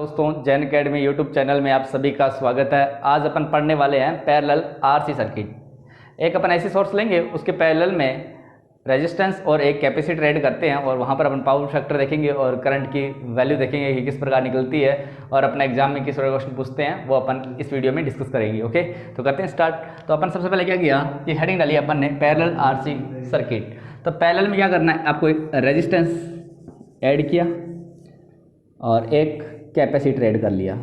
दोस्तों, Jain academy YouTube channel में आप सभी का स्वागत है। आज अपन पढ़ने वाले हैं पैरेलल आरसी सर्किट। एक अपन ऐसी सोर्स लेंगे, उसके पैरेलल में रेजिस्टेंस और एक कैपेसिटर ऐड करते हैं और वहाँ पर अपन पावर फैक्टर देखेंगे और करंट की वैल्यू देखेंगे कि किस प्रकार निकलती है और अपना एग्जाम में किस प्रकार क्वेश्चन पूछते हैं वो अपन इस वीडियो में डिस्कस करेंगे। ओके, तो करते हैं स्टार्ट। तो अपन सबसे पहले क्या किया कि हेडिंग डाली अपन ने पैरेलल आरसी सर्किट। तो पैरेलल में क्या करना है, आपको एक रेजिस्टेंस ऐड किया और एक कैपेसिटर ऐड कर लिया।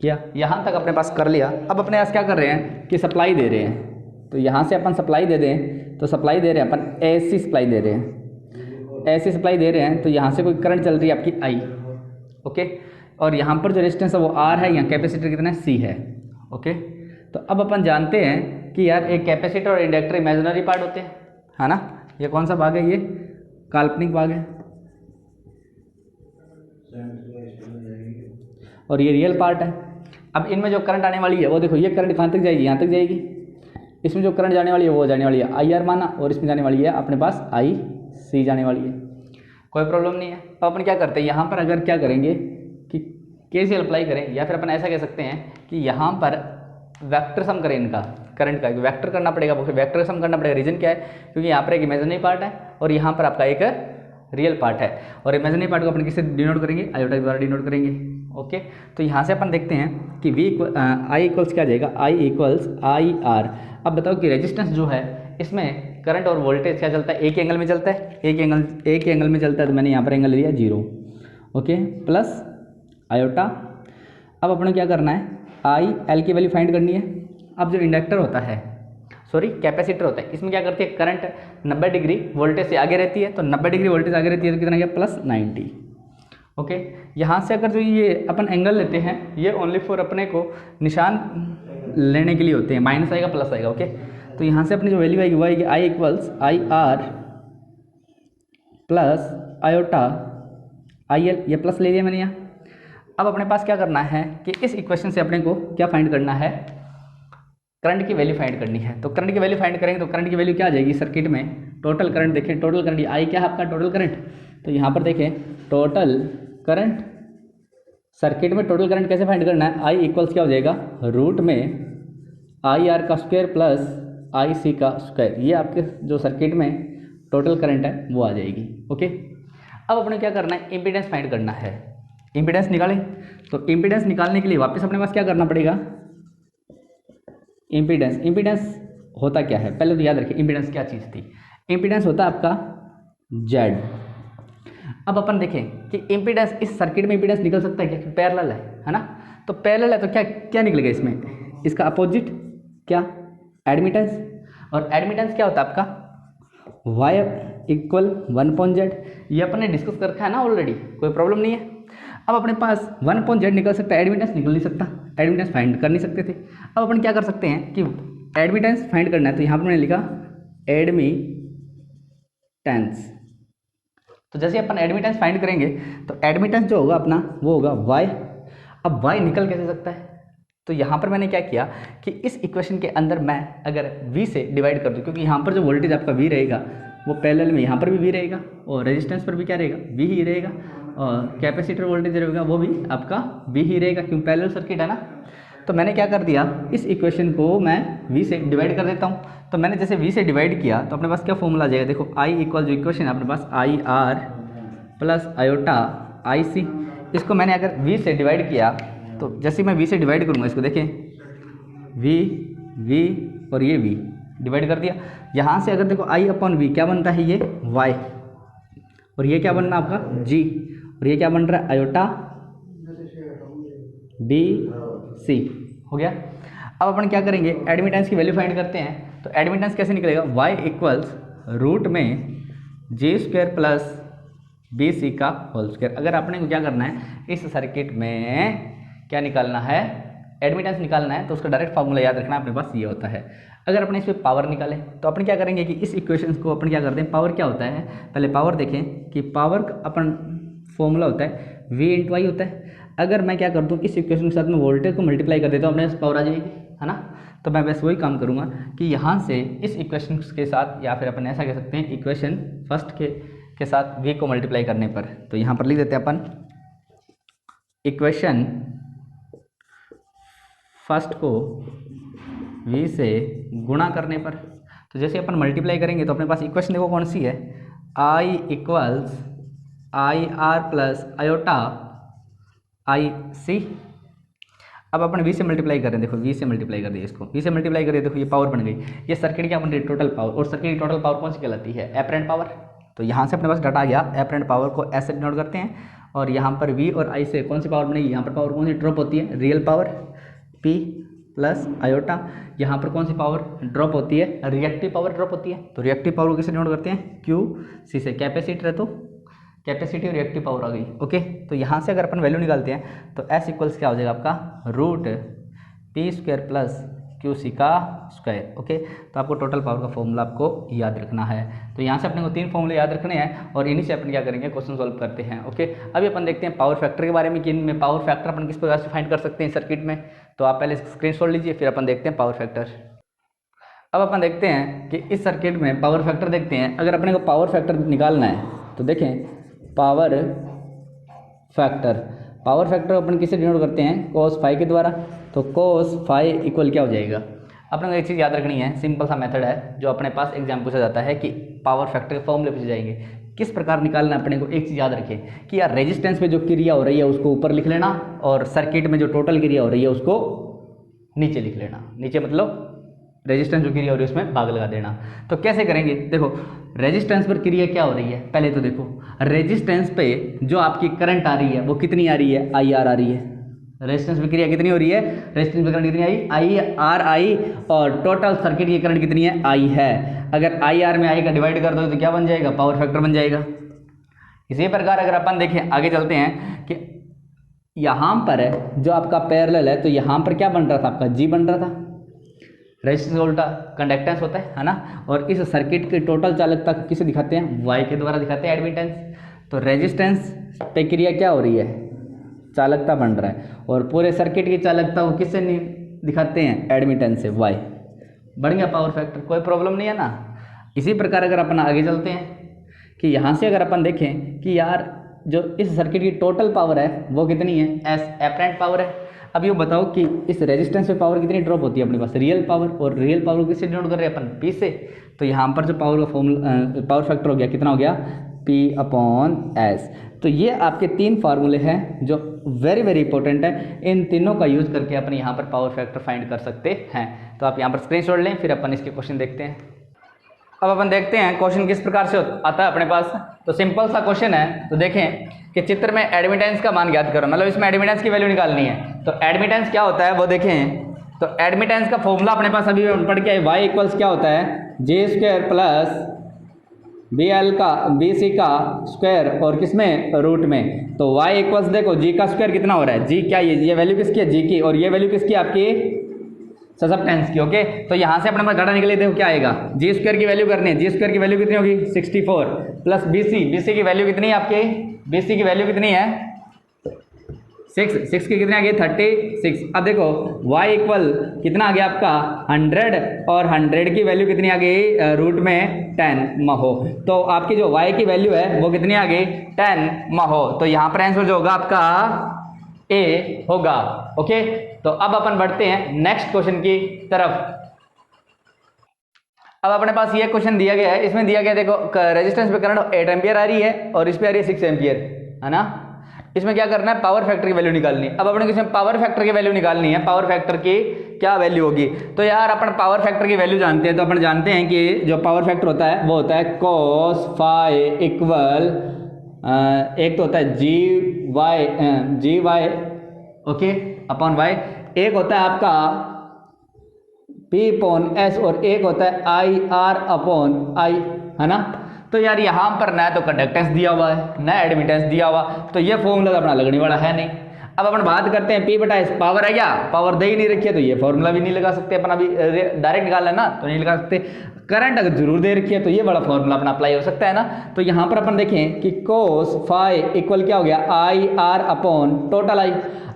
यहाँ तक अपने पास कर लिया। अब अपने पास क्या कर रहे हैं कि सप्लाई दे रहे हैं, तो यहाँ से अपन सप्लाई दे दें तो सप्लाई दे रहे हैं अपन ऐसी सप्लाई दे रहे हैं, ऐसी सप्लाई दे रहे हैं। तो यहाँ से कोई करंट चल रही है आपकी आई, ओके, और यहाँ पर जो रेजिस्टेंस है वो आर है, यहाँ कैपेसिटर कितना है सी है, ओके। तो अब अपन जानते हैं कि यार एक कैपेसिटर और इंडक्टर इमेजिनरी पार्ट होते हैं, है ना। ये कौन सा भाग है, ये काल्पनिक भाग है और ये रियल पार्ट है। अब इनमें जो करंट आने वाली है वो देखो, ये करंट कहाँ तक जाएगी, यहाँ तक जाएगी। इसमें जो करंट जाने वाली है वो जाने वाली है आई आर माना, और इसमें जाने वाली है अपने पास आई सी जाने वाली है। कोई प्रॉब्लम नहीं है। तो अपन क्या करते हैं, यहाँ पर अगर क्या करेंगे कि केसीएल अप्लाई करें, या फिर अपन ऐसा कह सकते हैं कि यहाँ पर वेक्टर सम करें इनका करंट का, वेक्टर करना पड़ेगा, वेक्टर सम करना पड़ेगा। रीजन क्या है, क्योंकि यहाँ पर एक इमेजिनरी पार्ट है और यहाँ पर आपका एक रियल पार्ट है, और इमेजिनरी पार्ट को अपन किससे डिनोट करेंगे, आयोटा द्वारा डिनोट करेंगे। ओके, तो यहाँ से अपन देखते हैं कि आई इक्वल्स क्या जाएगा, आई इक्वल्स आई आर। अब बताओ कि रेजिस्टेंस जो है इसमें करंट और वोल्टेज क्या चलता है, एक एंगल में चलता है, एक एंगल में चलता है। तो मैंने यहाँ पर एंगल लिया 0, ओके, प्लस आयोटा। अब अपने क्या करना है, आई एल की वैल्यू फाइंड करनी है। अब जो इंडक्टर होता है, सॉरी कैपेसिटर होता है, इसमें क्या करती है, करंट 90 डिग्री वोल्टेज से आगे रहती है। तो 90 डिग्री वोल्टेज आगे रहती है तो कितना गया, प्लस 90, ओके। यहाँ से अगर जो ये अपन एंगल लेते हैं, ये ओनली फॉर अपने को निशान लेने के लिए होते हैं, माइनस आएगा प्लस आएगा, ओके। तो यहाँ से अपनी जो वैल्यू आएगी वो आएगी I equals I R plus iota I L, ये प्लस ले लिया मैंने यहाँ। अब अपने पास क्या करना है कि इस इक्वेशन से अपने को क्या फाइंड करना है, करंट की वैल्यू फाइंड करनी है। तो करंट की वैल्यू फाइंड करेंगे तो करंट की वैल्यू क्या आ जाएगी सर्किट में, टोटल करंट देखें, टोटल करंट आई क्या है आपका टोटल करंट। तो यहाँ पर देखें टोटल करंट, सर्किट में टोटल करंट कैसे फाइंड करना है, आई इक्वल्स क्या हो जाएगा, रूट में आई आर का स्क्वायर प्लस आई सी का स्क्वायर। ये आपके जो सर्किट में टोटल करंट है वो आ जाएगी, ओके। अब अपने क्या करना है, इम्पीडेंस फाइंड करना है। इम्पीडेंस निकालें, तो इम्पीडेंस निकालने के लिए वापस अपने पास क्या करना पड़ेगा, इम्पीडेंस होता क्या है, पहले तो याद रखिए इम्पीडेंस क्या चीज़ थी। इम्पीडेंस होता है आपका जेड। अब अपन देखें कि इम्पीडेंस इस सर्किट में इम्पीडेंस निकल सकता है क्या, पैरेलल है ना। तो पैरेलल है तो क्या क्या निकलेगा इसमें, इसका अपोजिट क्या, एडमिटेंस। और एडमिटेंस क्या होता है आपका वाई इक्वल 1/z। ये अपन ने डिस्कस कर रखा है ना ऑलरेडी, कोई प्रॉब्लम नहीं है। अब अपने पास 1/z निकल सकता है, एडमिटेंस निकल नहीं सकता, एडमिटेंस फाइंड कर नहीं सकते थे। अब अपन क्या कर सकते हैं कि एडमिटेंस फाइंड करना है, तो यहाँ पर मैंने लिखा एडमिटेंस। तो जैसे अपन एडमिटेंस फाइंड करेंगे तो एडमिटेंस जो होगा अपना वो होगा y। अब y निकल कैसे सकता है, तो यहाँ पर मैंने क्या किया कि इस इक्वेशन के अंदर मैं अगर v से डिवाइड कर दूँ, क्योंकि यहाँ पर जो वोल्टेज आपका v रहेगा वो पैरेलल में यहाँ पर भी v रहेगा और रेजिस्टेंस पर भी क्या रहेगा, v ही रहेगा, और कैपेसिटर वोल्टेज रहेगा वो भी आपका v ही रहेगा, क्योंकि पैरेलल सर्किट है ना। तो मैंने क्या कर दिया, इस इक्वेशन को मैं v से डिवाइड कर देता हूँ। तो मैंने जैसे v से डिवाइड किया तो अपने पास क्या फॉर्मूला आ जाएगा, देखो i इक्वल जो इक्वेशन है अपने पास आई आर प्लस आयोटा आई सी। इसको मैंने अगर v से डिवाइड किया तो जैसे मैं v से डिवाइड करूँगा इसको, देखें v और ये v डिवाइड कर दिया। यहाँ से अगर देखो i अपॉन v क्या बनता है, ये y, और ये क्या बनना आपका g, और ये क्या बन रहा है आयोटा डी सी, हो गया। अब अपन क्या करेंगे, एडमिटेंस की वैल्यू फाइंड करते हैं। तो एडमिटेंस कैसे निकलेगा, y इक्वल्स रूट में जी स्क्वायर प्लस बी सी का होल स्क्वायर। अगर अपने को क्या करना है, इस सर्किट में क्या निकालना है, एडमिटेंस निकालना है, तो उसका डायरेक्ट फार्मूला याद रखना अपने पास ये होता है। अगर अपने इसमें पावर निकालें तो अपन क्या करेंगे कि इस इक्वेशन को अपन क्या करते हैं, पावर क्या होता है, पहले पावर देखें कि पावर अपन फॉर्मूला होता है v इंटू आई होता है। अगर मैं क्या कर दूँ, इस इक्वेशन के साथ में वोल्टेज को मल्टीप्लाई कर देता हूँ, अपने पावर आ जाएगी, है ना। तो मैं बस वही काम करूँगा कि यहाँ से इस इक्वेशन के साथ, या फिर अपन ऐसा कह सकते हैं इक्वेशन फर्स्ट के साथ v को मल्टीप्लाई करने पर, तो यहाँ पर लिख देते हैं अपन इक्वेशन फर्स्ट को v से गुणा करने पर, तो जैसे अपन मल्टीप्लाई करेंगे तो अपने पास इक्वेशन देखो कौन सी है, i equals I R plus iota I C. अब अपन v से मल्टीप्लाई करें, देखो v से मल्टीप्लाई कर दिया, इसको v से मल्टीप्लाई करिए, देखो ये पावर बन गई, ये सर्किट क्या बन रही है, टोटल पावर। और सर्किट की टोटल पावर कौन सी कहलाती है, एपरेंट पावर। तो यहाँ से अपने पास डाटा आ गया, एपरेंट पावर को ऐसे डिनोट करते हैं, और यहाँ पर v और i से कौन सी पावर बनेगी, यहाँ पर पावर कौन सी ड्रॉप होती है, real power p plus iota. यहाँ पर कौन सी पावर ड्रॉप होती है, रिएक्टिव पावर ड्रॉप होती है। तो रिएक्टिव पावर को किसे डिनोट करते हैं, q, c से कैपेसिटर है तो कैपेसिटी और रिएक्टिव पावर आ गई। ओके, तो यहाँ से अगर अपन वैल्यू निकालते हैं तो s इक्वल्स क्या हो जाएगा आपका, root P square plus Q C का स्क्वायर। ओके, तो आपको टोटल पावर का फॉर्मूला आपको याद रखना है। तो यहाँ से अपने को 3 फॉर्मूले याद रखने हैं और इन्हीं से अपन क्या करेंगे, क्वेश्चन सॉल्व करते हैं। ओके, अभी अपन देखते हैं पावर फैक्टर के बारे में कि इनमें पावर फैक्टर अपन किस प्रकार से फाइंड कर सकते हैं सर्किट में। तो आप पहले स्क्रीनशॉट लीजिए, फिर अपन देखते हैं पावर फैक्टर। अब अपन देखते हैं कि इस सर्किट में पावर फैक्टर देखते हैं। अगर अपने को पावर फैक्टर निकालना है तो देखें, पावर फैक्टर अपन किसे डिनोट करते हैं, cos फाई के द्वारा। तो cos फाई इक्वल क्या हो जाएगा, अपने को एक चीज़ याद रखनी है, सिंपल सा मेथड है जो अपने पास एग्जाम पूछा जाता है कि पावर फैक्टर के फॉर्मूले पूछे जाएंगे। किस प्रकार निकालना है अपने को, एक चीज़ याद रखें कि यार रेजिस्टेंस में जो क्रिया हो रही है उसको ऊपर लिख लेना, और सर्किट में जो टोटल क्रिया हो रही है उसको नीचे लिख लेना। नीचे मतलब रेजिस्टेंस जो क्रिया हो रही है उसमें भाग लगा देना। तो कैसे करेंगे, देखो रेजिस्टेंस पर क्रिया क्या हो रही है, पहले तो देखो रेजिस्टेंस पे जो आपकी करंट आ रही है वो कितनी आ रही है, आई आर आ रही है। रेजिस्टेंस पे क्रिया कितनी हो रही है, रेजिस्टेंस पे करंट कितनी आई आर आई, और टोटल सर्किट की करंट कितनी है, आई है। अगर आई आर में आई का डिवाइड कर दो तो क्या बन जाएगा, पावर फैक्टर बन जाएगा। इसी प्रकार अगर अपन देखें, आगे चलते हैं कि यहाँ पर जो आपका पैरेलल है, तो यहाँ पर क्या बन रहा था, आपका जी बन रहा था। रेजिस्टेंस का उल्टा कंडक्टेंस होता है ना। और इस सर्किट की टोटल चालकता किसे दिखाते हैं, वाई के द्वारा दिखाते हैं, एडमिटेंस। तो रेजिस्टेंस पे क्रिया क्या हो रही है, चालकता बन रहा है, और पूरे सर्किट की चालकता को किससे दिखाते हैं, एडमिटेंस से, वाई। बढ़ गया पावर फैक्टर, कोई प्रॉब्लम नहीं है ना। इसी प्रकार अगर अपन आगे चलते हैं कि यहाँ से अगर अपन देखें कि यार जो इस सर्किट की टोटल पावर है वो कितनी है, एस एपरेंट पावर है। अब ये बताओ कि इस रेजिस्टेंस पे पावर कितनी ड्रॉप होती है अपने पास, रियल पावर। और रियल पावर को किससे डिनोट कर रहे हैं अपन, पी से। तो यहाँ पर जो पावर का फॉर्मूला, पावर फैक्टर हो गया, कितना हो गया, P अपॉन एस। तो ये आपके 3 फार्मूले हैं जो वेरी वेरी इंपॉर्टेंट है। इन तीनों का यूज करके अपन यहाँ पर पावर फैक्टर फाइंड कर सकते हैं। तो आप यहाँ पर स्क्रीनशॉट लें, फिर अपन इसके क्वेश्चन देखते हैं। अब अपन देखते हैं क्वेश्चन किस प्रकार से आता है अपने पास। तो सिंपल सा क्वेश्चन है। तो देखें कि चित्र में एडमिटेंस का मान ज्ञात करो, मतलब इसमें एडमिटेंस की वैल्यू निकालनी है। तो एडमिटेंस क्या होता है वो देखें। तो एडमिटेंस का फॉर्मूला अपने पास अभी पढ़ के आए, वाई इक्वल्स क्या होता है, J square plus B L का बी सी का स्क्वायर, और किसमें, रूट में। तो वाई इक्वल्स देखो जी का स्क्वायर कितना हो रहा है, जी क्या, ये वैल्यू किसकी है, जी की, और ये वैल्यू किसकी, आपकी ससेप्टेंस की। ओके, तो यहाँ से अपने पास डाटा निकले, देखो क्या आएगा, जी स्क्वायर की वैल्यू करनी है। जी स्क्वायर की वैल्यू कितनी होगी, 64 प्लस बी सी की वैल्यू कितनी है आपकी, बी सी की वैल्यू कितनी है, 6 की कितनी आ गई, 36। अब देखो y इक्वल कितना आ गया आपका 100, और 100 की वैल्यू कितनी आ गई, रूट में 10 महो। तो आपकी जो y की वैल्यू है वो कितनी आ गई, 10 महो। तो यहाँ पर आंसर जो होगा आपका A होगा। ओके, तो अब अपन बढ़ते हैं नेक्स्ट क्वेश्चन की तरफ। अब अपने पास ये क्वेश्चन दिया गया है, इसमें दिया गया देखो रेजिस्टेंस पे करंट 8 एम्पियर आ रही है और इस पे आ रही है 6 एम्पियर, है ना। इसमें क्या करना है, पावर फैक्टर की वैल्यू निकालनी है। अब अपने को इसमें पावर फैक्टर की वैल्यू निकालनी है, पावर फैक्टर की क्या वैल्यू होगी। तो यार अपन पावर फैक्टर की वैल्यू जानते हैं। तो अपन जानते हैं कि जो पावर फैक्टर होता है वो होता है cos फाई इक्वल, एक तो होता है जी वाई ओके अपॉन वाई, एक होता है आपका P अपॉन एस, और एक होता है आई आर अपॉन आई, है ना। तो यार यहाँ पर ना तो कंडक्टेंस दिया हुआ है ना एडमिटेंस दिया हुआ, तो ये फॉर्मूला अपना लगने वाला है नहीं। अब अपन बात करते हैं P बटा एस, पावर है क्या, पावर दे ही नहीं रखी है, तो ये फॉर्मूला भी नहीं लगा सकते अपन। अभी डायरेक्ट निकालना है ना, तो नहीं लगा सकते। करंट अगर जरूर दे रखी है तो ये बड़ा फॉर्मूला अपना अप्लाई हो सकता है ना। तो यहाँ पर अपन देखें कि कोस फाई इक्वल क्या हो गया, आई आर अपॉन टोटल आई।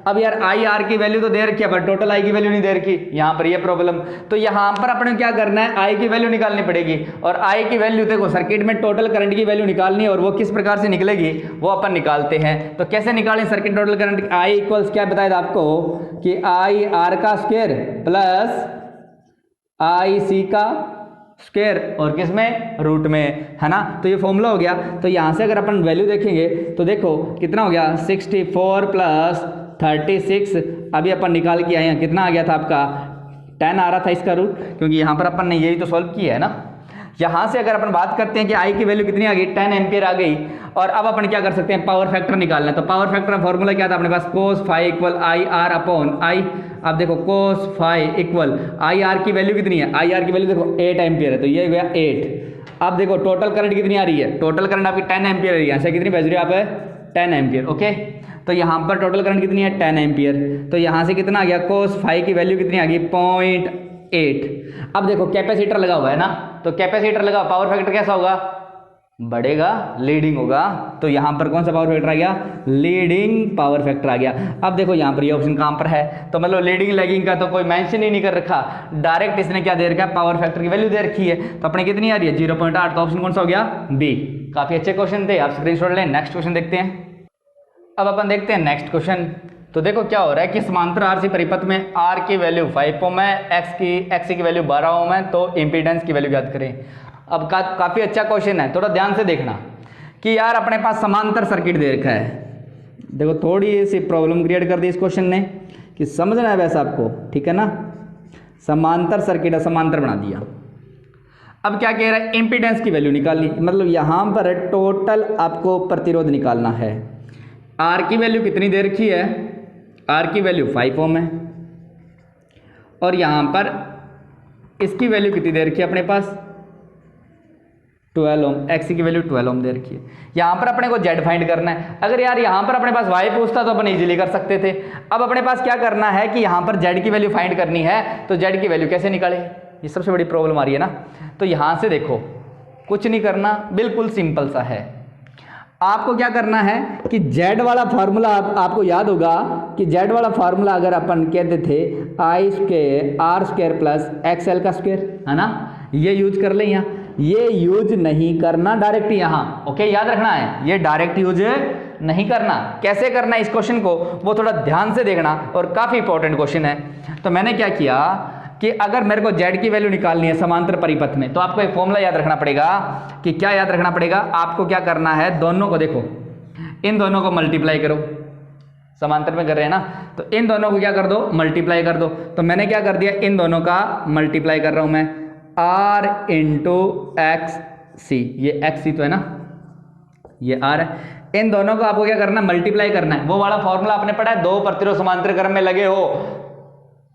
अब यार आई आर की वैल्यू तो दे रखी है पर टोटल आई की वैल्यू नहीं दे रखी, यहाँ पर ये प्रॉब्लम। तो यहाँ पर अपने क्या करना है, आई की वैल्यू निकालनी पड़ेगी। और आई की वैल्यू देखो सर्किट में टोटल करंट की वैल्यू निकालनी है, और वो किस प्रकार से निकलेगी वो अपन निकालते हैं। तो कैसे निकालें circuit total current, I equals क्या बताया था आपको कि आई आर का स्क्वायर प्लस आई सी का स्क्वायर और किस में, रूट में, है ना। तो ये फॉर्मूला हो गया। तो यहाँ से अगर अपन वैल्यू देखेंगे तो देखो कितना हो गया, 64 प्लस 36। अभी अपन निकाल के आए हैं, कितना आ गया था आपका, 10 आ रहा था इसका रूट, क्योंकि यहाँ पर अपन ने यही तो सॉल्व किया है ना। यहाँ से अगर अपन बात करते हैं कि आई की वैल्यू कितनी आ गई, 10 एम्पियर आ गई। और अब अपन क्या कर सकते हैं, पावर फैक्टर निकालना है। तो पावर फैक्टर का फॉर्मूला क्या था अपने पास, cos phi equal I R upon I. अब देखो cos phi equal I R की वैल्यू कितनी है, आई आर की वैल्यू देखो 8 एम्पियर है, तो ये हो गया 8। अब देखो टोटल करंट कितनी आ रही है, टोटल करंट आपकी 10 एम्पियर है, यहाँ से कितनी भेज रही है आप, 10 एम्पियर। ओके, तो यहाँ पर टोटल करंट कितनी है, 10 एम्पियर। तो यहाँ से कितना आ गया, कोस फाई की वैल्यू कितनी आ गई, 0.8। अब देखो कैपेसिटर लगा हुआ है ना, तो कैपेसिटर लगा, पावर फैक्टर कैसा होगा, बढ़ेगा, लीडिंग होगा। तो यहाँ पर कौन सा पावर फैक्टर आ गया, लीडिंग पावर फैक्टर आ गया। अब देखो यहाँ पर ये ऑप्शन कहाँ पर है, तो मतलब लीडिंग लैगिंग का तो कोई मेंशन ही नहीं कर रखा, डायरेक्ट इसने क्या दे रखा है, पावर फैक्टर की वैल्यू दे रखी है। तो अपने कितनी आ रही है, 0.8। तो ऑप्शन कौन सा हो गया, बी। काफी अच्छे क्वेश्चन थे, आप स्क्रीनशॉट लें। नेक्स्ट क्वेश्चन देखते हैं। अब अपन देखते हैं नेक्स्ट क्वेश्चन। तो देखो क्या हो रहा है कि समांतर आरसी परिपथ में आर की वैल्यू 5 ओम है, एक्स की वैल्यू 12 ओम है, तो इम्पीडेंस की वैल्यू याद करें। अब काफी अच्छा क्वेश्चन है, थोड़ा ध्यान से देखना कि यार अपने पास समांतर सर्किट दे रखा है। देखो थोड़ी सी प्रॉब्लम क्रिएट कर दी इस क्वेश्चन ने कि समझना है वैसा आपको, ठीक है ना। समांतर सर्किट है, समांतर बना दिया। अब क्या कह रहा है, इम्पीडेंस की वैल्यू निकालनी, मतलब यहां पर टोटल आपको प्रतिरोध निकालना है। आर की वैल्यू कितनी दे रखी है, आर की वैल्यू 5 ओम है, और यहां पर इसकी वैल्यू कितनी दे रखी है अपने पास, 12 ओम। एक्स की वैल्यू 12 ओम दे रखी है। यहां पर अपने को जेड फाइंड करना है। अगर यार यहां पर अपने पास वाई पूछता तो अपन इजीली कर सकते थे। अब अपने पास क्या करना है कि यहां पर जेड की वैल्यू फाइंड करनी है, तो जेड की वैल्यू कैसे निकाले, ये सबसे बड़ी प्रॉब्लम आ रही है ना। तो यहां से देखो कुछ नहीं करना, बिल्कुल सिंपल सा है। आपको क्या करना है कि जेड वाला फार्मूला आपको याद होगा कि जेड वाला फार्मूला अगर अपन कहते थे I square R square plus X L का स्क्वायर, है ना, ये यूज कर लें। यहाँ ये यूज नहीं करना डायरेक्ट यहाँ, ओके, याद रखना है, ये डायरेक्ट यूज नहीं करना। कैसे करना है इस क्वेश्चन को, वो थोड़ा ध्यान से देखना, और काफी इंपॉर्टेंट क्वेश्चन है। तो मैंने क्या किया कि अगर मेरे को जेड की वैल्यू निकालनी है समांतर परिपथ में, तो आपको एक फॉर्मूला याद रखना पड़ेगा। कि क्या याद रखना पड़ेगा, आपको क्या करना है, दोनों को देखो, इन दोनों को मल्टीप्लाई करो, समांतर में कर रहे हैं ना, तो इन दोनों को क्या कर दो, मल्टीप्लाई कर दो। तो मैंने क्या कर दिया, इन दोनों का मल्टीप्लाई कर रहा हूं मैं, आर इंटू एक्स सी, ये एक्स सी तो है ना, ये आर है। इन दोनों को आपको क्या करना है, मल्टीप्लाई करना है। वो वाला फॉर्मूला आपने पढ़ा है, दो प्रतिरोध समांतर क्रम में लगे हो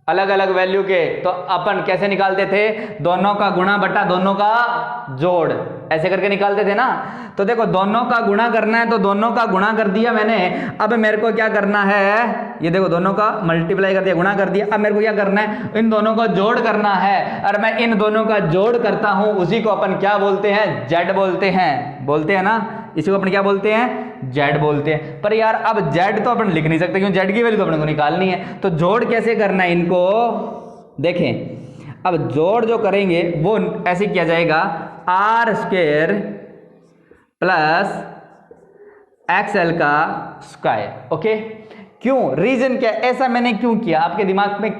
अलग अलग वैल्यू के, तो अपन कैसे निकालते थे, दोनों का गुणा बटा दोनों का जोड़, ऐसे करके निकालते थे ना। तो देखो दोनों का गुणा करना है, तो दोनों का गुणा कर दिया मैंने। अब मेरे को क्या करना है, ये देखो दोनों का मल्टीप्लाई कर दिया, गुणा कर दिया। अब मेरे को क्या करना है, इन दोनों का जोड़ करना है। और मैं इन दोनों का जोड़ करता हूं, उसी को अपन क्या बोलते हैं, जेड बोलते हैं ना, इसी को अपन क्या बोलते हैं, जेड बोलते हैं। पर यार अब जेड तो अपन लिख नहीं सकते, क्योंकि जेड की वैल्यू तो अपन को निकालनी है। तो जोड़ कैसे करना है इनको, देखें। अब जोड़ जो करेंगे वो ऐसे किया जाएगा, R square plus X L का स्क्वायर। ओके, क्यों, रीजन क्या, ऐसा मैंने क्यों किया, आपके दिमाग में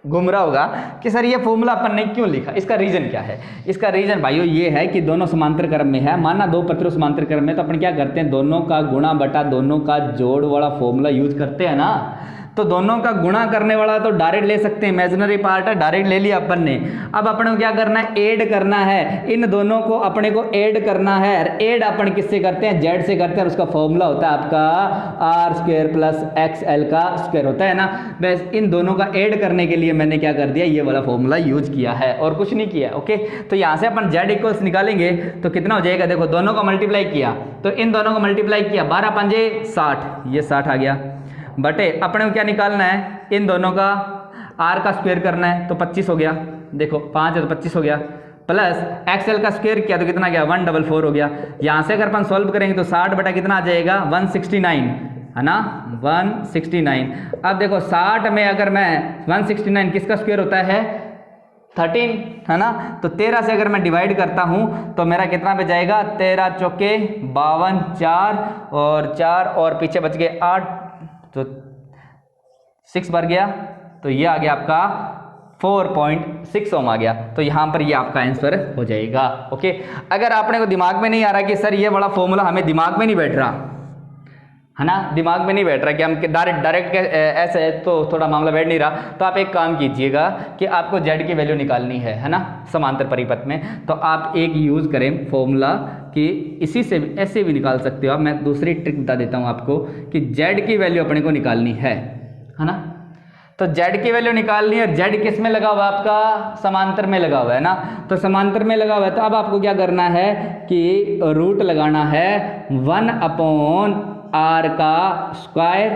घूम रहा होगा कि सर ये फॉर्मूला अपन ने क्यों लिखा, इसका रीजन क्या है। इसका रीजन भाइयों ये है कि दोनों समांतर क्रम में है, माना दो प्रतिरोध समांतर क्रम में, तो अपन क्या करते हैं, दोनों का गुणा बटा दोनों का जोड़ वाला फॉर्मूला यूज करते हैं ना। तो दोनों का गुणा करने वाला तो डायरेक्ट ले सकते हैं, इमेजिनरी पार्ट है, डायरेक्ट ले लिया अपन ने। अब अपने को क्या करना है, ऐड करना है, इन दोनों को अपने को ऐड करना है। ऐड अपन किससे करते हैं, जेड से करते हैं, और उसका फॉर्मूला होता है आपका R square plus X L का स्क्वायर होता है ना। बस इन दोनों का ऐड करने के लिए मैंने क्या कर दिया, ये वाला फॉर्मूला यूज किया है, और कुछ नहीं किया। ओके, तो यहाँ से अपन जेड इक्वल्स निकालेंगे तो कितना हो जाएगा, देखो दोनों का मल्टीप्लाई किया, तो इन दोनों को मल्टीप्लाई किया, 12 पंजे 60, ये 60 आ गया, बटे अपने को क्या निकालना है, इन दोनों का आर का स्क्वायर करना है, तो 25 हो गया। देखो 5 है तो 25 हो गया, प्लस एक्सएल का स्क्वायर किया तो कितना गया 144 हो गया। यहाँ से अगर अपन सॉल्व करेंगे तो 60 बटा कितना आ जाएगा 169, है ना 169। अब देखो 60 में अगर मैं 169 किसका स्क्वायर होता है 13, है ना, तो 13 से अगर मैं डिवाइड करता हूँ तो मेरा कितना पे जाएगा 13 चौके 52, 4 और पीछे बच गए 8, तो 6 भर गया, तो ये आ गया आपका 4.6 ओम आ गया। तो यहाँ पर ये आपका आंसर हो जाएगा। ओके, अगर आपने को दिमाग में नहीं आ रहा कि सर ये बड़ा फॉर्मूला हमें दिमाग में नहीं बैठ रहा, है ना, दिमाग में नहीं बैठ रहा कि हम डायरेक्ट ऐसे है तो थोड़ा मामला बैठ नहीं रहा, तो आप एक काम कीजिएगा कि आपको जेड की वैल्यू निकालनी है ना, समांतर परिपथ में, तो आप एक यूज़ करें फॉर्मूला कि इसी से ऐसे भी निकाल सकते हो आप। मैं दूसरी ट्रिक बता देता हूँ आपको कि जेड की वैल्यू अपने को निकालनी है ना, तो जेड की वैल्यू निकालनी है। जेड किस में लगा हुआ है आपका समांतर में लगा हुआ है ना, तो समांतर में लगा हुआ है, तो अब आपको क्या करना है कि रूट लगाना है 1/r का स्क्वायर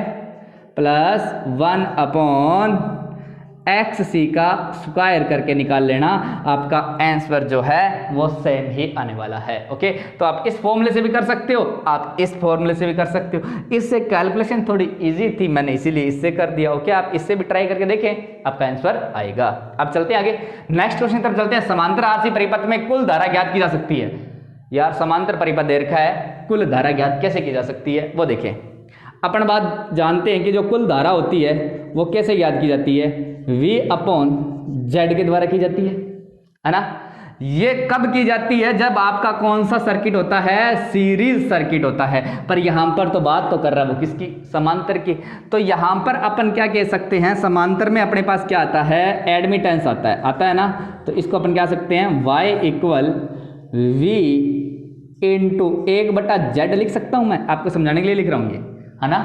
प्लस 1/xc का स्क्वायर करके निकाल लेना, आपका आंसर जो है वो सेम ही आने वाला है। ओके, तो आप इस फॉर्मूले से भी कर सकते हो, आप इस फॉर्मूले से भी कर सकते हो। इससे कैलकुलेशन थोड़ी इजी थी, मैंने इसीलिए इससे कर दिया। ओके, आप इससे भी ट्राई करके देखें, आपका आंसर आएगा। अब चलते हैं आगे, नेक्स्ट क्वेश्चन तरफ चलते हैं। समांतर आरसी परिपथ में कुल धारा ज्ञात की जा सकती है। यार समांतर परिपथ दे रखा है, कुल धारा ज्ञात कैसे की जा सकती है वो देखें। अपन बात जानते हैं कि जो कुल धारा होती है वो कैसे ज्ञात की जाती है, V/Z के द्वारा की जाती है ना। ये कब की जाती है, जब आपका कौन सा सर्किट होता है, सीरीज सर्किट होता है। पर यहां पर तो बात तो कर रहा है वो किसकी, समांतर की। तो यहां पर अपन क्या कह सकते हैं, समांतर में अपने पास क्या आता है, एडमिटेंस आता है ना, तो इसको अपन क्या सकते हैं Y = V × 1/Z लिख सकता हूं मैं, आपको समझाने के लिए लिख रहा हूं ये, है ना।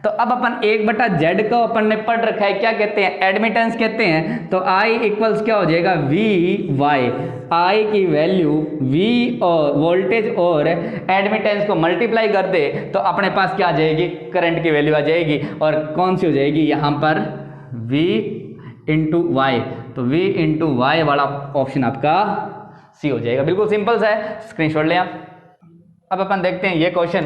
तो अब अपन 1/Z को अपन ने पढ़ रखा है, क्या कहते हैं, एडमिटेंस कहते हैं। तो I = क्या हो जाएगा VY, I की वैल्यू V और वोल्टेज और एडमिटेंस को मल्टीप्लाई कर दे तो अपने पास क्या आ जाएगी, करंट की वैल्यू आ जाएगी। और कौन सी हो जाएगी यहाँ पर V × Y, तो V × Y वाला ऑप्शन आपका सी हो जाएगा। बिल्कुल सिंपल सा है, स्क्रीनशॉट लें आप। अब अपन देखते हैं ये क्वेश्चन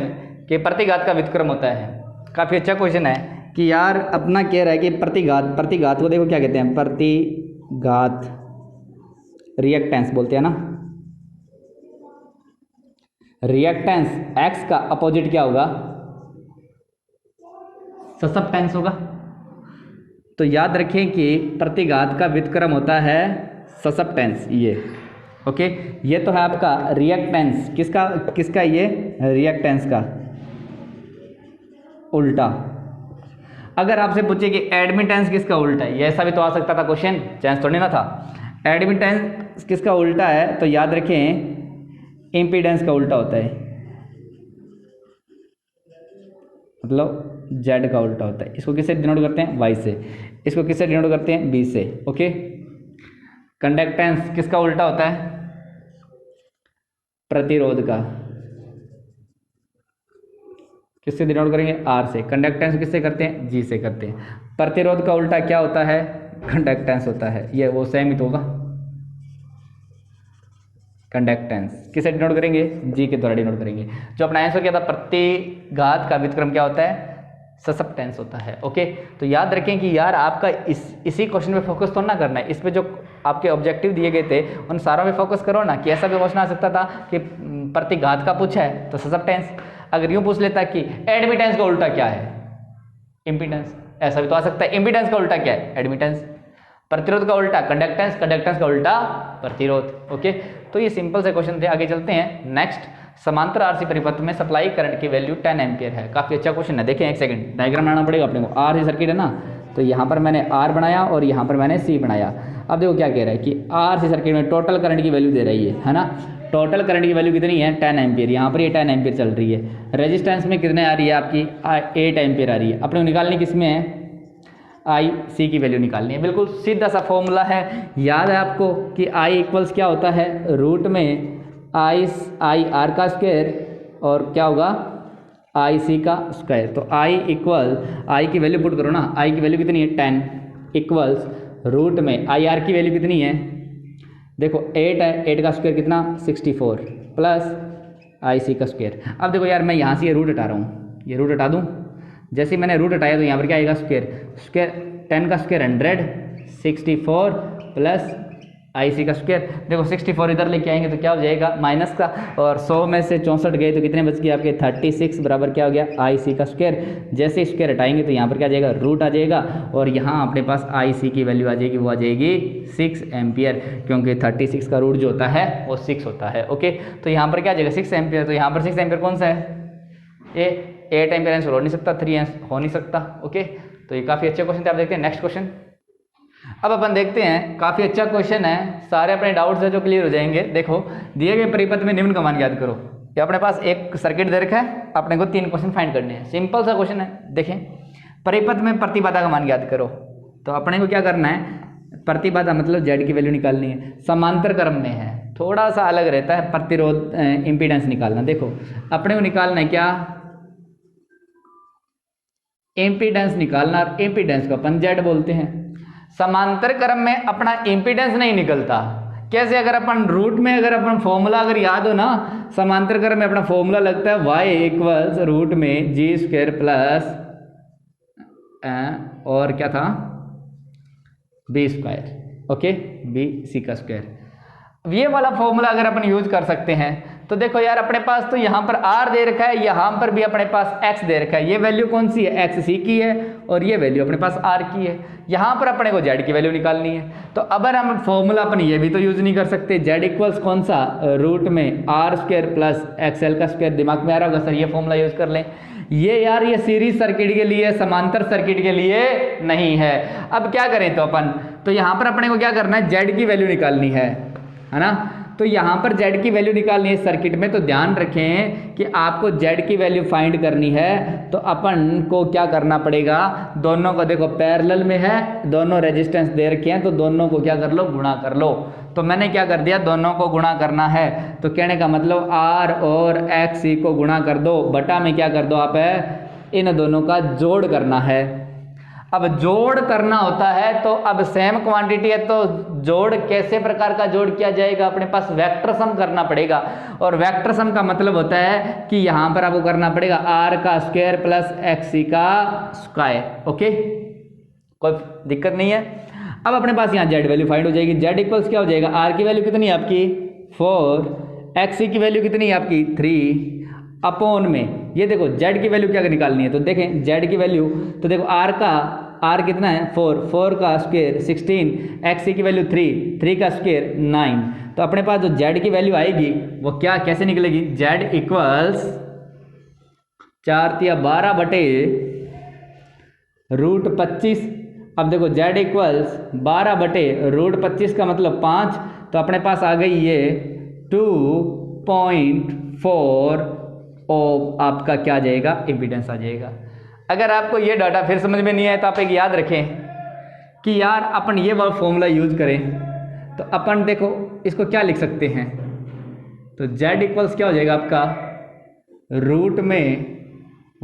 कि प्रतिघात का व्युत्क्रम होता है। काफ़ी अच्छा क्वेश्चन है कि यार अपना कह रहा है कि प्रतिघात को देखो क्या कहते हैं, प्रतिघात रिएक्टेंस बोलते हैं ना। रिएक्टेंस x का अपोजिट क्या होगा, ससेप्टेंस होगा। तो याद रखें कि प्रतिघात का व्युत्क्रम होता है ससेप्टेंस, ये ओके। ये तो है आपका रिएक्टेंस, किसका ये रिएक्टेंस का उल्टा। अगर आपसे पूछे कि एडमिटेंस किसका उल्टा है, ये ऐसा भी तो आ सकता था क्वेश्चन, चांस थोड़ी ना था। एडमिटेंस किसका उल्टा है, तो याद रखें इम्पीडेंस का उल्टा होता है, मतलब जेड का उल्टा होता है। इसको किससे डिनोट करते हैं, वाई से। इसको किससे डिनोट करते हैं, बी से। ओके, कंडक्टेंस किसका उल्टा होता है, प्रतिरोध का। किससे डिनोट करेंगे, आर से। कंडक्टेंस किससे करते हैं, जी से करते हैं। प्रतिरोध का उल्टा क्या होता है, कंडक्टेंस होता है। ये वो सेम ही तो होगा, कंडक्टेंस किससे डिनोट करेंगे, जी के द्वारा डिनोट करेंगे। जो अपना आंसर क्या था, प्रतिघात का व्युत्क्रम क्या होता है, ससेप्टेंस होता है। ओके, तो याद रखें कि यार आपका इसी क्वेश्चन पे फोकस तो ना करना है, इस पे जो आपके ऑब्जेक्टिव दिए गए थे उन सारों पे फोकस करो ना। कि ऐसा भी क्वेश्चन आ सकता था कि प्रतिघात का पूछा है तो ससेप्टेंस, अगर यूं पूछ लेता कि एडमिटेंस का उल्टा क्या है, इम्पीडेंस, ऐसा भी तो आ सकता है। इम्पीडेंस का उल्टा क्या है, एडमिटेंस। प्रतिरोध का उल्टा कंडक्टेंस, कंडक्टेंस का उल्टा प्रतिरोध। ओके, तो ये सिंपल से क्वेश्चन थे। आगे चलते हैं नेक्स्ट, समांतर आरसी परिपथ में सप्लाई करंट की वैल्यू 10 एम्पियर है। काफी अच्छा क्वेश्चन है। देखें एक सेकंड, डायग्राम बनाना पड़ेगा अपने को। आरसी सर्किट है ना, तो यहाँ पर मैंने आर बनाया और यहाँ पर मैंने सी बनाया। अब देखो क्या कह रहा है कि आरसी सर्किट में टोटल करंट की वैल्यू दे रही है ना। टोटल करंट की वैल्यू कितनी है, 10 एम्पियर। यहाँ पर ये 10 एम्पियर चल रही है। रेजिस्टेंस में कितने आ रही है आपकी, 8 एम्पियर आ रही है। अपने निकालनी किस में है, आई सी की वैल्यू निकालनी है। बिल्कुल सीधा सा फॉर्मूला है, याद है आपको कि आई इक्वल्स क्या होता है, रूट में आई आर का स्क्वायर और क्या होगा, आई सी का स्क्वायर। तो आई इक्वल, आई की वैल्यू पुट करो ना, आई की वैल्यू कितनी है 10 इक्वल्स रूट में आई आर की वैल्यू कितनी है, देखो 8 है, 8 का स्क्वायर कितना 64 प्लस आई सी का स्क्वायर। अब देखो यार मैं यहाँ से ये रूट हटा रहा हूँ, ये रूट हटा दूँ। जैसे ही मैंने रूट हटाया तो यहाँ पर क्या आएगा स्क्वायर, स्क्वायर 10 का स्क्वायर 100 64 प्लस आई सी का स्क्वायर। देखो 64 इधर लेके आएंगे तो क्या हो जाएगा माइनस का, और 100 में से 64 गए तो कितने बच गए आपके 36 बराबर क्या हो गया आई सी का स्क्वायर। जैसे स्क्वायर हटाएंगे तो यहाँ पर क्या आ जाएगा रूट आ जाएगा, और यहाँ अपने पास आई सी की वैल्यू आ जाएगी, वो आ जाएगी 6 एम्पियर, क्योंकि 36 का रूट जो होता है वो 6 होता है। ओके, तो यहाँ पर क्या आ जाएगा 6 एम्पियर। तो यहाँ पर 6 एम्पियर कौन सा है, ये 8 एम्पियर आंसर हो नहीं सकता, 3 हो नहीं सकता। ओके, तो ये काफ़ी अच्छे क्वेश्चन थे। आप देखते हैं नेक्स्ट क्वेश्चन। अब अपन देखते हैं, काफ़ी अच्छा क्वेश्चन है, सारे अपने डाउट्स है जो क्लियर हो जाएंगे। देखो दिए गए परिपथ में निम्न का मान ज्ञात करो। ये अपने पास एक सर्किट दे रखा है, अपने को 3 क्वेश्चन फाइंड करने हैं। सिंपल सा क्वेश्चन है। देखें, परिपथ में प्रतिबाधा का मान ज्ञात करो। तो अपने को क्या करना है, प्रतिबाधा मतलब जेड की वैल्यू निकालनी है। समांतर क्रम में है, थोड़ा सा अलग रहता है, प्रतिरोध इम्पीडेंस निकालना। देखो अपने को निकालना है क्या, इम्पीडेंस निकालना, और इम्पीडेंस को अपन जेड बोलते हैं। समांतर क्रम में अपना इम्पीडेंस नहीं निकलता। कैसे, अगर अपन रूट में अगर अपन फॉर्मूला अगर याद हो ना, समांतर क्रम में अपना फॉर्मूला लगता है y इक्वल्स रूट में जी स्क्वायर प्लस और क्या था B square. Okay, B C का स्क्वायर। ये वाला फॉर्मूला अगर अपन यूज कर सकते हैं तो देखो यार अपने पास तो यहाँ पर r दे रखा है, यहाँ पर भी अपने पास x दे रखा है। ये वैल्यू कौन सी है, x सी की है, और ये वैल्यू अपने पास r की है। यहाँ पर अपने को z की वैल्यू निकालनी है। तो अगर हम फॉर्मूला अपन ये भी तो यूज नहीं कर सकते, z इक्वल्स कौन सा रूट में आर स्क्वायर प्लस एक्सएल का स्क्वायर। दिमाग में आ रहा होगा सर ये फॉर्मूला यूज कर लें। ये यार ये सीरीज सर्किट के लिए, समांतर सर्किट के लिए नहीं है। अब क्या करें तो अपन, तो यहाँ पर अपने को क्या करना है, z की वैल्यू निकालनी है ना। तो यहाँ पर z की वैल्यू निकालनी है सर्किट में। तो ध्यान रखें कि आपको z की वैल्यू फाइंड करनी है तो अपन को क्या करना पड़ेगा, दोनों को देखो पैरेलल में है, दोनों रेजिस्टेंस दे रखे हैं, तो दोनों को क्या कर लो, गुणा कर लो। तो मैंने क्या कर दिया, दोनों को गुणा करना है। तो कहने का मतलब r और x को गुणा कर दो, बटा में क्या कर दो आप है, इन दोनों का जोड़ करना है। अब जोड़ करना होता है तो अब सेम क्वांटिटी है तो जोड़ कैसे प्रकार का जोड़ किया जाएगा, अपने पास वेक्टर सम करना पड़ेगा। और वेक्टर सम का मतलब होता है कि यहाँ पर आपको करना पड़ेगा r का स्क्वायर प्लस x का स्क्वायर। ओके, कोई दिक्कत नहीं है। अब अपने पास यहाँ z वैल्यू फाइंड हो जाएगी। z इक्वल्स क्या हो जाएगा, r की वैल्यू कितनी है आपकी 4, x की वैल्यू कितनी है आपकी 3 अपॉन में, ये देखो z की वैल्यू क्या निकालनी है। तो देखें z की वैल्यू, तो देखो r कितना है 4 का स्क्वायर 16, x की वैल्यू 3 का स्क्वायर 9। तो अपने पास जो z की वैल्यू आएगी वो क्या कैसे निकलेगी, z इक्वल्स 4 या 12 बटे रूट 25। अब देखो z इक्वल्स 12 बटे रूट 25 का मतलब 5। तो अपने पास आ गई ये 2.4 ओम आपका क्या आ जाएगा, इम्पीडेंस आ जाएगा। अगर आपको ये डाटा फिर समझ में नहीं आया तो आप एक याद रखें कि यार अपन ये वाला फॉर्मूला यूज करें तो अपन देखो इसको क्या लिख सकते हैं। तो z इक्वल्स क्या हो जाएगा आपका रूट में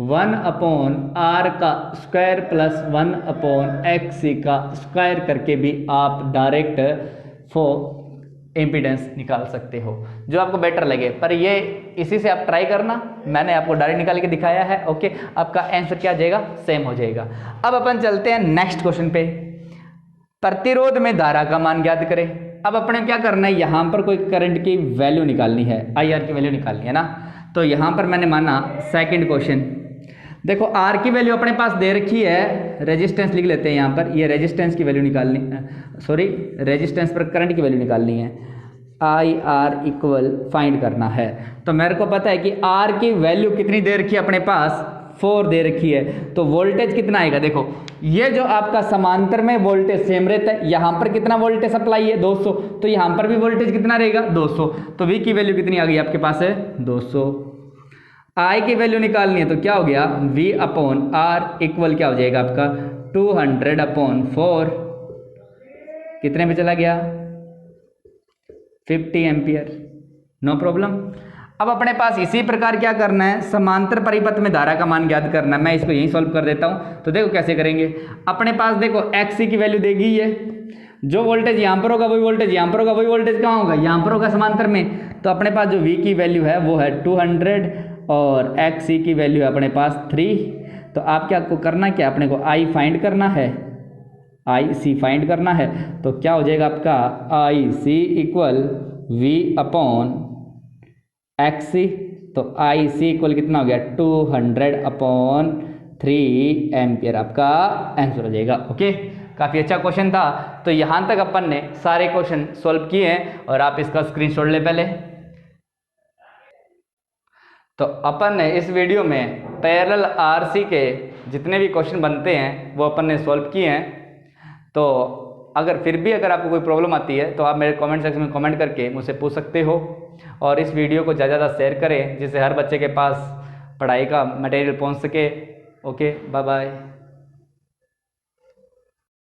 1/r का स्क्वायर प्लस 1/x का स्क्वायर करके भी आप डायरेक्ट इम्पीडेंस निकाल सकते हो, जो आपको बेटर लगे। पर ये इसी से आप ट्राई करना, मैंने आपको डायरेक्ट निकाल के दिखाया है। ओके, आपका आंसर क्या आ जाएगा, सेम हो जाएगा। अब अपन चलते हैं नेक्स्ट क्वेश्चन पे। प्रतिरोध में धारा का मान ज्ञात करें। अब अपने क्या करना है, यहाँ पर कोई करंट की वैल्यू निकालनी है, IR की वैल्यू निकालनी है ना। तो यहाँ पर मैंने माना सेकेंड क्वेश्चन, देखो R की वैल्यू अपने पास दे रखी है, रेजिस्टेंस लिख लेते हैं यहाँ पर, ये रेजिस्टेंस की वैल्यू निकालनी, सॉरी रेजिस्टेंस पर करंट की वैल्यू निकालनी है। IR इक्वल फाइंड करना है। तो मेरे को पता है कि R की वैल्यू कितनी दे रखी है अपने पास, 4 दे रखी है। तो वोल्टेज कितना आएगा, देखो ये जो आपका समांतर में वोल्टेज सेम रहता है, यहाँ पर कितना वोल्टेज सप्लाई है 200, तो यहाँ पर भी वोल्टेज कितना रहेगा 200। तो V की वैल्यू कितनी आ गई आपके पास है 200। I की वैल्यू निकालनी है तो क्या हो गया V/R इक्वल क्या हो जाएगा आपका 200/4, कितने में चला गया 50 एम्पियर। No problem. अब अपने पास इसी प्रकार क्या करना है, समांतर परिपथ में धारा का मान ज्ञात करना है। मैं इसको यहीं सॉल्व कर देता हूं। तो देखो कैसे करेंगे, अपने पास देखो XC की वैल्यू देगी है, जो वोल्टेज यहाँ पर होगा वही वोल्टेज यहाँ पर होगा, वही वोल्टेज कहाँ होगा, यहाँ पर होगा समांतर में। तो अपने पास जो V की वैल्यू है वो है 200 और XC की वैल्यू है अपने पास 3। तो आप क्या को करना क्या, अपने को I फाइंड करना है, IC फाइंड करना है। तो क्या हो जाएगा आपका IC equal V upon XC। तो IC इक्वल कितना हो गया 200 अपॉन 3 एम्पियर, आपका आंसर हो जाएगा। ओके, काफ़ी अच्छा क्वेश्चन था। तो यहाँ तक अपन ने सारे क्वेश्चन सॉल्व किए हैं और आप इसका स्क्रीनशॉट ले पहले। तो अपन ने इस वीडियो में पैरेलल RC के जितने भी क्वेश्चन बनते हैं वो अपन ने सॉल्व किए हैं। तो अगर फिर भी अगर आपको कोई प्रॉब्लम आती है तो आप मेरे कमेंट सेक्शन में कमेंट करके मुझसे पूछ सकते हो। और इस वीडियो को ज़्यादा ज़्यादा शेयर करें जिससे हर बच्चे के पास पढ़ाई का मटेरियल पहुंच सके। Okay, bye bye.